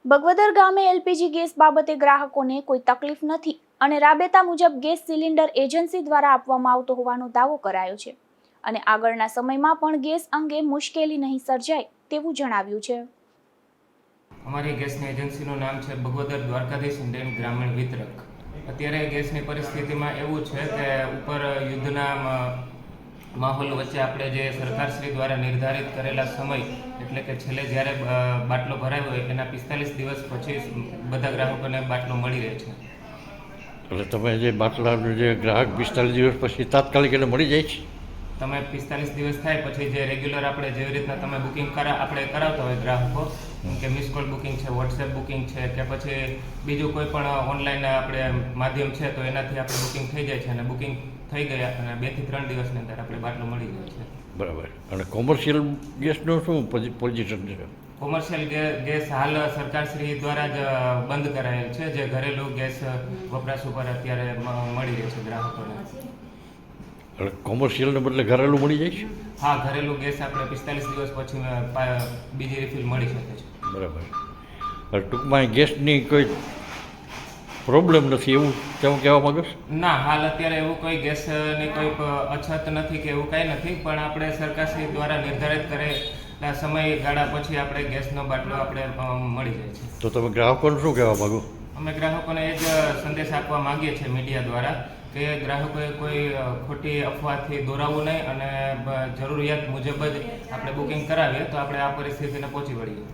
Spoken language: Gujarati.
બગવદર ગામે એલપીજી ગેસ બાબતે ગ્રાહકોને કોઈ તકલીફ નથી અને રાબેતા મુજબ ગેસ સિલિન્ડર એજન્સી દ્વારા આપવામાં આવતો હોવાનો દાવો કરાયો છે અને આગળના સમયમાં પણ ગેસ અંગે મુશ્કેલી નહીં સર્જાય તેવું જણાવ્યું છે। અમારી ગેસની એજન્સીનું નામ છે બગવદર દ્વારકાધીશ ઇન્ડિયન ગ્રામીણ વિતરક। અત્યારે ગેસની પરિસ્થિતિમાં એવું છે કે ઉપર યુદ્ધના માહોલ વચ્ચે આપણે જે સરકારશ્રી દ્વારા નિર્ધારિત કરેલા સમય એટલે કે છેલ્લે જ્યારે બાટલો ભરાયો હોય એના 45 દિવસ પછી બધા ગ્રાહકોને બાટલો મળી રહે છે। એટલે તમે જે બાટલાનું જે ગ્રાહક 45 દિવસ પછી તાત્કાલિક એને મળી જાય છે? તમે 45 દિવસ થાય પછી જે રેગ્યુલર આપણે જેવી રીતના તમે બુકિંગ આપણે કરાવતા હોય ગ્રાહકો કે મિસ કોલ બુકિંગ છે, વોટ્સએપ બુકિંગ છે કે પછી બીજું કોઈ પણ ઓનલાઈન આપણે માધ્યમ છે તો એનાથી આપણે બુકિંગ થઈ જાય છે અને બુકિંગ થઈ ગયા અને 2 થી 3 દિવસની અંદર આપણે બાટલો મળી જાય છે। બરાબર। અને કોમર્શિયલ ગેસનું શું પોઝિશન છે? કોમર્શિયલ ગેસ હાલ સરકારશ્રી દ્વારા જ બંધ કરાયેલ છે, જે ઘરેલું ગેસ વપરાશ ઉપર અત્યારે મળી રહે છે ગ્રાહકોને। એટલે કોમર્શિયલને બદલે ઘરેલું મળી જાય છે? હા, ઘરેલું ગેસ આપણે 45 દિવસ પછી બીજી રિફિલ મળી શકે છે। બરાબર। એટલે ટૂંકમાં ગેસની કોઈ પ્રોબ્લેમ નથી એવું તમે કહેવા માગો છો? ના, હાલ અત્યારે એવું કોઈ ગેસની કોઈ અછત નથી કે એવું કાંઈ નથી, પણ આપણે સરકારશ્રી દ્વારા નિર્ધારિત કરેલા સમયગાળા પછી આપણે ગેસનો બાટલો આપણે મળી જાય છે। તો તમે ગ્રાહકોને શું કહેવા માગો? અમે ગ્રાહકોને એ જ સંદેશ આપવા માંગીએ છીએ મીડિયા દ્વારા કે ગ્રાહકોએ કોઈ ખોટી અફવાથી દોરાવવું નહીં અને જરૂરિયાત મુજબ જ આપણે બુકિંગ કરાવીએ તો આપણે આ પરિસ્થિતિને પહોંચી વળીએ।